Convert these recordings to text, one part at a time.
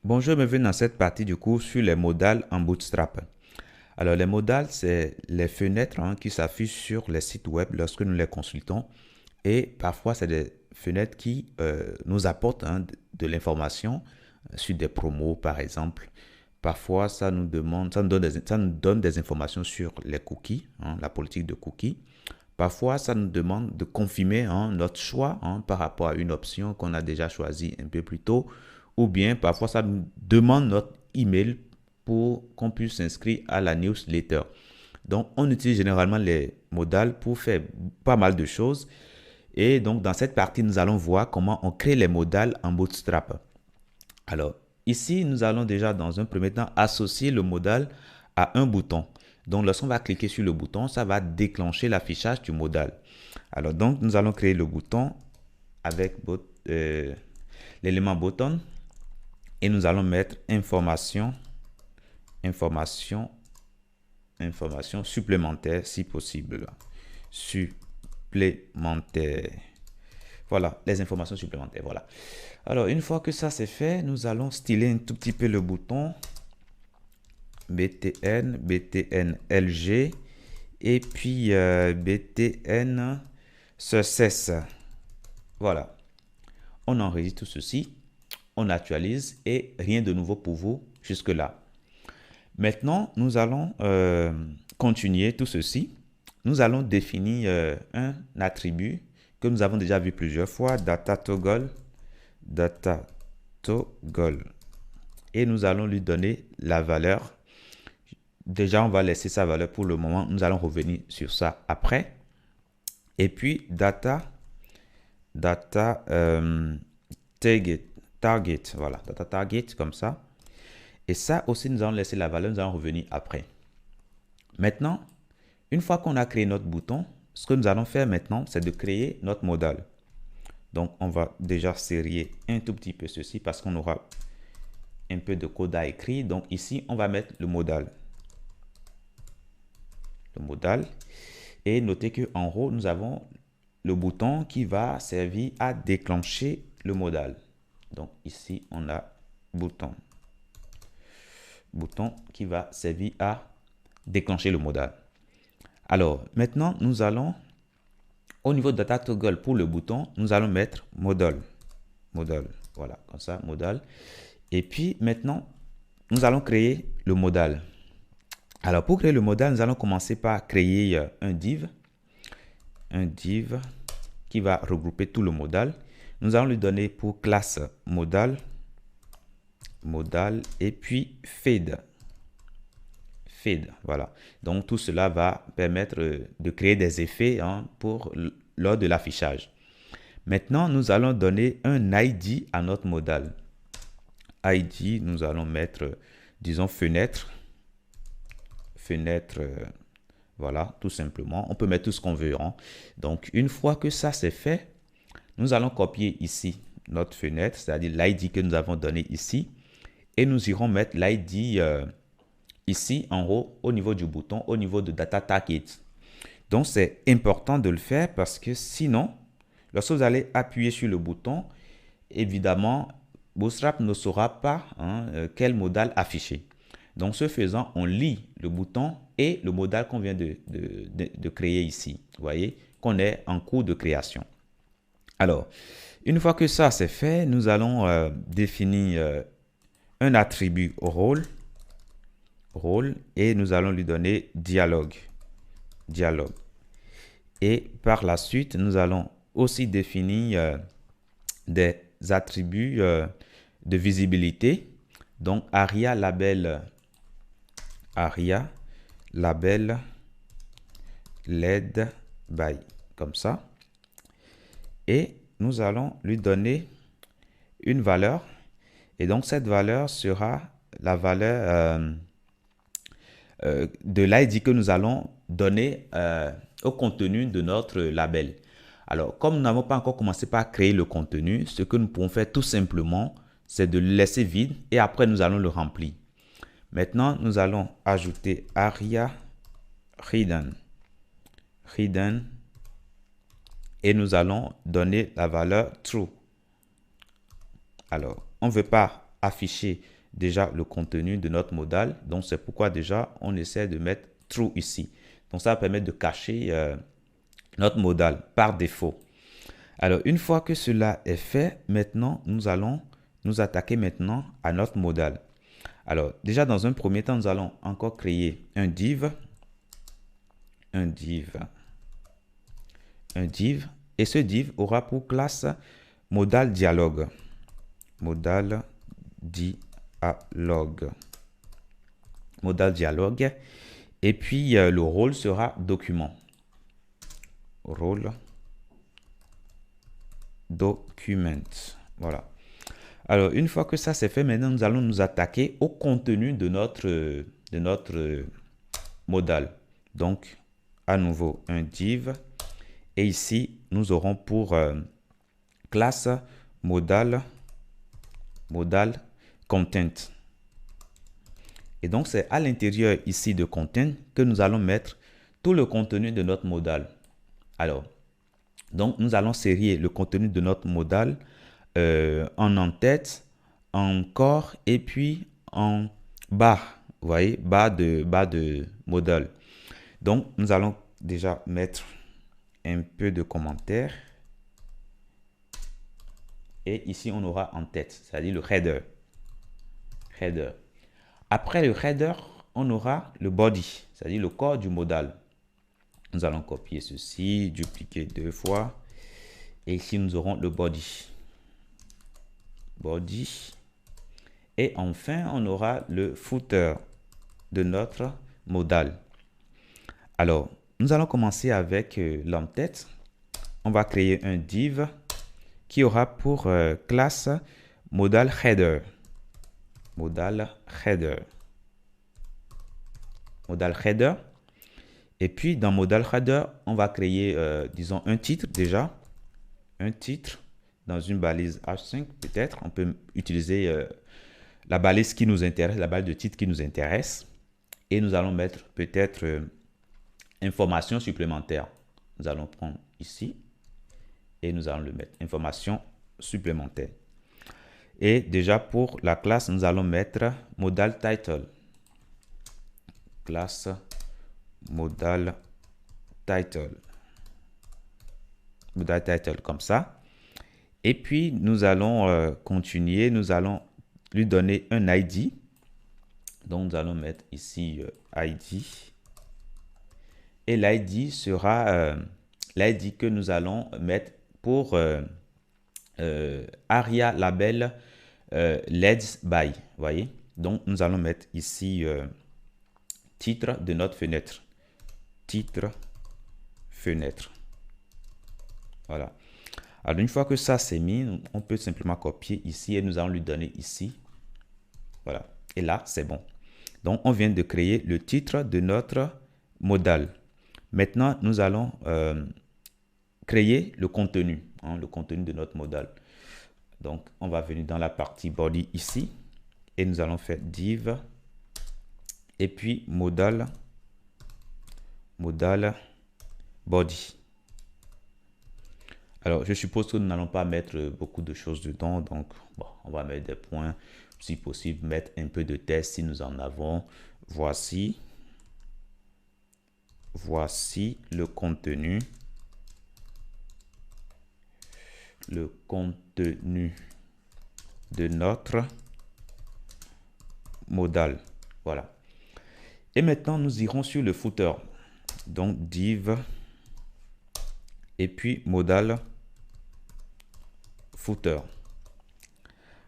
Bonjour, bienvenue dans cette partie du cours sur les modales en Bootstrap. Alors, les modales, c'est les fenêtres qui s'affichent sur les sites web lorsque nous les consultons. Et parfois, c'est des fenêtres qui nous apportent de l'information sur des promos, par exemple. Parfois, ça nous donne des informations sur les cookies, la politique de cookies. Parfois, ça nous demande de confirmer notre choix par rapport à une option qu'on a déjà choisie un peu plus tôt. Ou bien, parfois, ça nous demande notre email pour qu'on puisse s'inscrire à la newsletter. Donc, on utilise généralement les modales pour faire pas mal de choses. Et donc, dans cette partie, nous allons voir comment on crée les modales en Bootstrap. Alors, ici, nous allons déjà, dans un premier temps, associer le modal à un bouton. Donc, lorsqu'on va cliquer sur le bouton, ça va déclencher l'affichage du modal. Alors, donc, nous allons créer le bouton avec l'élément button et nous allons mettre information, information, information supplémentaire si possible. Supplémentaire. Voilà, les informations supplémentaires. Voilà. Alors, une fois que ça c'est fait, nous allons styler un tout petit peu le bouton. BTN, BTN LG et puis BTN Success. Voilà. On enregistre tout ceci, on actualise et rien de nouveau pour vous jusque-là. Maintenant, nous allons continuer tout ceci. Nous allons définir un attribut que nous avons déjà vu plusieurs fois, data toggle, data toggle. Et nous allons lui donner la valeur. Déjà, on va laisser sa valeur pour le moment. Nous allons revenir sur ça après. Et puis, data target, voilà, data target comme ça. Et ça aussi, nous allons laisser la valeur, nous allons revenir après. Maintenant, une fois qu'on a créé notre bouton, ce que nous allons faire maintenant, c'est de créer notre modal. Donc, on va déjà serrer un tout petit peu ceci parce qu'on aura un peu de code à écrire. Donc, ici, on va mettre le modal. Le modal. Et notez qu'en haut, nous avons le bouton qui va servir à déclencher le modal. Donc, ici, on a bouton. Bouton qui va servir à déclencher le modal. Alors, maintenant, nous allons, au niveau de data toggle pour le bouton, nous allons mettre modal. Modal, voilà, comme ça, modal. Et puis, maintenant, nous allons créer le modal. Alors, pour créer le modal, nous allons commencer par créer un div. Un div qui va regrouper tout le modal. Nous allons lui donner pour classe modal. Modal et puis fade. Fade, voilà. Donc, tout cela va permettre de créer des effets lors de l'affichage. Maintenant, nous allons donner un ID à notre modal. ID, nous allons mettre, disons, fenêtre. Fenêtre, voilà, tout simplement. On peut mettre tout ce qu'on veut. Donc, une fois que ça c'est fait, nous allons copier ici notre fenêtre, c'est-à-dire l'ID que nous avons donné ici. Et nous irons mettre l'ID ici en haut, au niveau du bouton, au niveau de Data Target. Donc, c'est important de le faire parce que sinon, lorsque vous allez appuyer sur le bouton, évidemment, Bootstrap ne saura pas quel modal afficher. Donc, ce faisant, on lit le bouton et le modal qu'on vient de créer ici. Vous voyez qu'on est en cours de création. Alors, une fois que ça c'est fait, nous allons définir un attribut rôle et nous allons lui donner dialogue. Dialogue. Et par la suite, nous allons aussi définir des attributs de visibilité. Donc, ARIA label led by, comme ça. Et nous allons lui donner une valeur. Et donc, cette valeur sera la valeur de l'ID que nous allons donner au contenu de notre label. Alors, comme nous n'avons pas encore commencé par créer le contenu, ce que nous pouvons faire tout simplement, c'est de le laisser vide et après, nous allons le remplir. Maintenant, nous allons ajouter ARIA hidden et nous allons donner la valeur true. Alors, on ne veut pas afficher déjà le contenu de notre modal. Donc, c'est pourquoi déjà, on essaie de mettre true ici. Donc, ça va permettre de cacher notre modal par défaut. Alors, une fois que cela est fait, maintenant, nous allons nous attaquer maintenant à notre modal. Alors, déjà, dans un premier temps, nous allons encore créer un div, et ce div aura pour classe modal dialogue. Modal dialogue. Et puis, le rôle sera document. Rôle document. Voilà. Alors, une fois que ça c'est fait, maintenant, nous allons nous attaquer au contenu de notre modal. Donc, à nouveau, un div. Et ici, nous aurons pour classe modal content. Et donc, c'est à l'intérieur ici de content que nous allons mettre tout le contenu de notre modal. Alors, donc, nous allons sérier le contenu de notre modal en en-tête, en corps et puis en bas. Vous voyez, bas de modal. Donc, nous allons déjà mettre un peu de commentaires. Et ici, on aura en tête, c'est-à-dire le header. Après le header, on aura le body, c'est-à-dire le corps du modal. Nous allons copier ceci, dupliquer 2 fois. Et ici, nous aurons le body. Et enfin, on aura le footer de notre modal. Alors, nous allons commencer avec l'en-tête. On va créer un div qui aura pour classe modal header. Et puis, dans modal header, on va créer, disons, un titre déjà. Un titre dans une balise H5 peut-être. On peut utiliser la balise qui nous intéresse, la balise de titre qui nous intéresse. Et nous allons mettre peut-être information supplémentaire. Nous allons prendre ici et nous allons le mettre. Information supplémentaire. Et déjà pour la classe, nous allons mettre modal title. Classe modal title. Modal title comme ça. Et puis, nous allons continuer. Nous allons lui donner un ID. Donc, nous allons mettre ici ID. Et l'ID sera l'ID que nous allons mettre pour ARIA label Let's Buy. Vous voyez? Donc, nous allons mettre ici titre de notre fenêtre. Titre fenêtre. Voilà. Alors, une fois que ça c'est mis, on peut simplement copier ici et nous allons lui donner ici. Voilà. Et là, c'est bon. Donc, on vient de créer le titre de notre modal. Maintenant, nous allons créer le contenu de notre modal. Donc, on va venir dans la partie body ici et nous allons faire div et puis modal body. Alors, je suppose que nous n'allons pas mettre beaucoup de choses dedans. Donc, bon, on va mettre des points. Si possible, mettre un peu de texte si nous en avons. Voici le contenu. De notre modal. Voilà. Et maintenant, nous irons sur le footer. Donc, div et puis modal footer.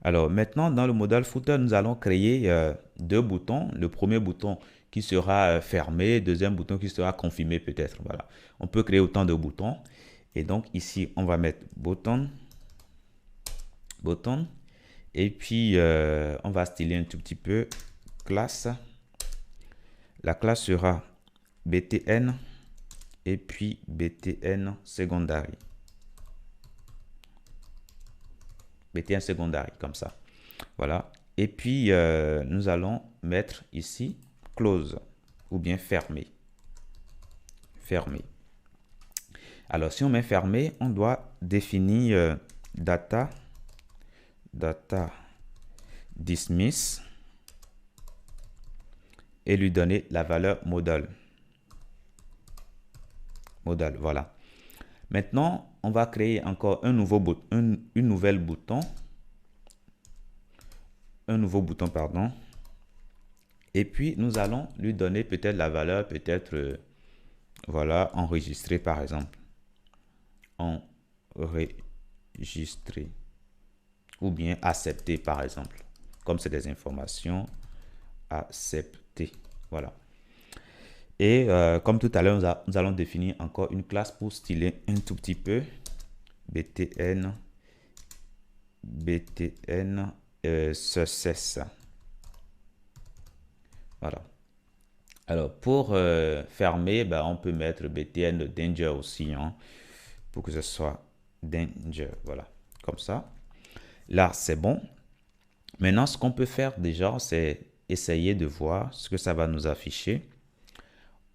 Alors, maintenant, dans le modal footer, nous allons créer deux boutons. Le premier bouton qui sera fermé, deuxième bouton qui sera confirmé peut-être. Voilà. On peut créer autant de boutons. Et donc, ici, on va mettre button. Et puis, on va styler un tout petit peu. Classe. La classe sera btn et puis btn secondary. btn secondary, comme ça. Voilà. Et puis, nous allons mettre ici close ou bien fermé. Alors, si on met fermé, on doit définir data dismiss et lui donner la valeur modal. Modal, voilà. Maintenant, on va créer encore un nouveau bouton, une nouvelle bouton. Un nouveau bouton, pardon. Et puis, nous allons lui donner peut-être la valeur, peut-être, voilà, enregistrer par exemple. Enregistrer. Ou bien accepter par exemple. Comme c'est des informations, accepter. Voilà. Et comme tout à l'heure, nous allons définir encore une classe pour styler un tout petit peu. btn success. Voilà. Alors, pour fermer, ben, on peut mettre btn danger aussi, hein, pour que ce soit danger. Voilà, comme ça. Là, c'est bon. Maintenant, ce qu'on peut faire déjà, c'est essayer de voir ce que ça va nous afficher.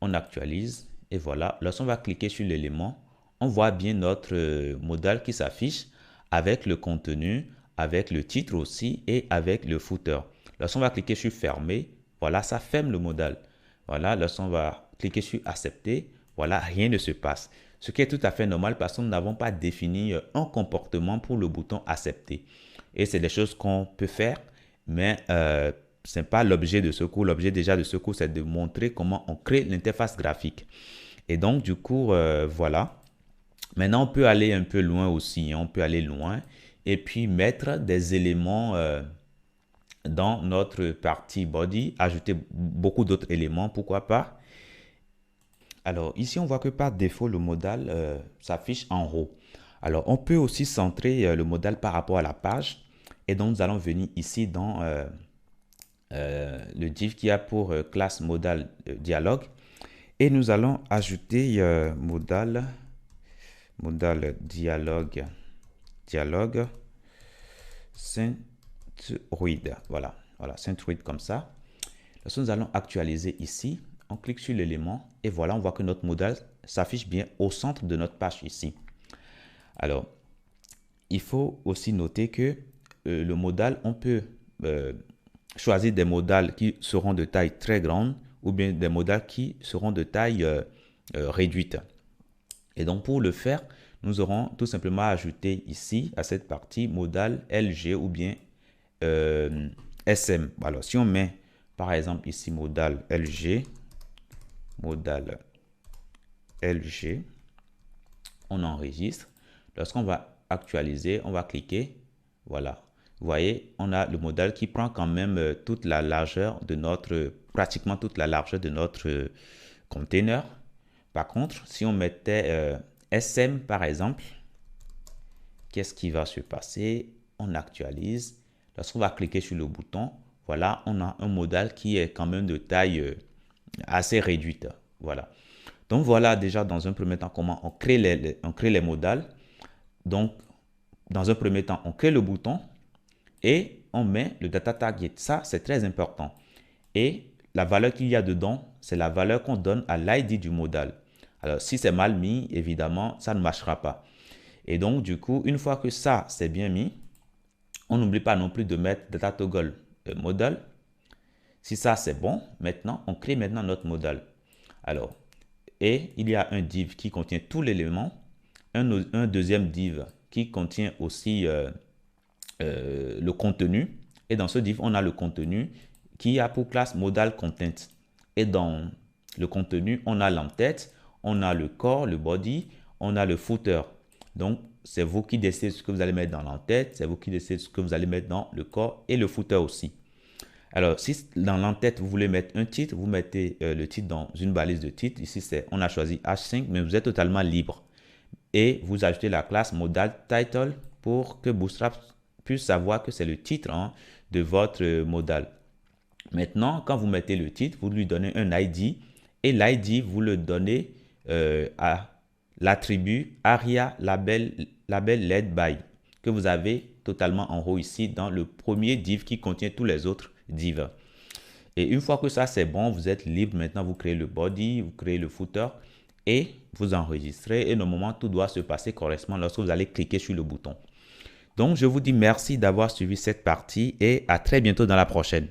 On actualise et voilà. Lorsqu'on va cliquer sur l'élément, on voit bien notre modal qui s'affiche avec le contenu, avec le titre aussi et avec le footer. Lorsqu'on va cliquer sur fermer, voilà, ça ferme le modal. Voilà, lorsqu'on va cliquer sur accepter, voilà, rien ne se passe. Ce qui est tout à fait normal parce que nous n'avons pas défini un comportement pour le bouton accepter. Et c'est des choses qu'on peut faire, mais ce n'est pas l'objet de ce cours. L'objet déjà de ce cours, c'est de montrer comment on crée l'interface graphique. Et donc, du coup, voilà. Maintenant, on peut aller un peu loin aussi, hein. On peut aller loin et puis mettre des éléments dans notre partie body, ajouter beaucoup d'autres éléments, pourquoi pas. Alors, ici, on voit que par défaut, le modal s'affiche en haut. Alors, on peut aussi centrer le modal par rapport à la page. Et donc, nous allons venir ici dans le div qui a pour classe modal dialogue. Et nous allons ajouter modal dialogue centroid. Voilà, centroid comme ça. Lorsque nous allons actualiser ici, on clique sur l'élément et voilà, on voit que notre modal s'affiche bien au centre de notre page ici. Alors, il faut aussi noter que le modal, on peut choisir des modals qui seront de taille très grande ou bien des modals qui seront de taille réduite. Et donc, pour le faire, nous aurons tout simplement ajouté ici, à cette partie, modal LG ou bien SM. Alors, si on met, par exemple, ici, modal LG, on enregistre. Lorsqu'on va actualiser, on va cliquer. Voilà. Vous voyez, on a le modal qui prend quand même toute la largeur de notre, pratiquement toute la largeur de notre container. Par contre, si on mettait SM par exemple, qu'est-ce qui va se passer? On actualise. Lorsqu'on va cliquer sur le bouton, voilà, on a un modal qui est quand même de taille assez réduite. Voilà. Donc voilà déjà dans un premier temps comment on crée les modals. Donc dans un premier temps, on crée le bouton et on met le data target. Ça, c'est très important. Et la valeur qu'il y a dedans, c'est la valeur qu'on donne à l'ID du modal. Alors, si c'est mal mis, évidemment, ça ne marchera pas. Et donc, du coup, une fois que ça, c'est bien mis, on n'oublie pas non plus de mettre data toggle modal. Si ça, c'est bon, maintenant, on crée maintenant notre modal. Alors, et il y a un div qui contient tous les éléments, un deuxième div qui contient aussi le contenu. Et dans ce div, on a le contenu qui a pour classe modal content. Et dans le contenu, on a l'entête, on a le corps, le body, on a le footer. Donc, c'est vous qui décidez ce que vous allez mettre dans l'entête, c'est vous qui décidez ce que vous allez mettre dans le corps et le footer aussi. Alors, si dans l'entête, vous voulez mettre un titre, vous mettez le titre dans une balise de titre. Ici, on a choisi H5, mais vous êtes totalement libre. Et vous ajoutez la classe modal title pour que Bootstrap puisse savoir que c'est le titre de votre modal. Maintenant, quand vous mettez le titre, vous lui donnez un ID et l'ID, vous le donnez à l'attribut aria label led by que vous avez totalement en haut ici dans le premier div qui contient tous les autres divs. Et une fois que ça c'est bon, vous êtes libre. Maintenant, vous créez le body, vous créez le footer et vous enregistrez. Et normalement, tout doit se passer correctement lorsque vous allez cliquer sur le bouton. Donc, je vous dis merci d'avoir suivi cette partie et à très bientôt dans la prochaine.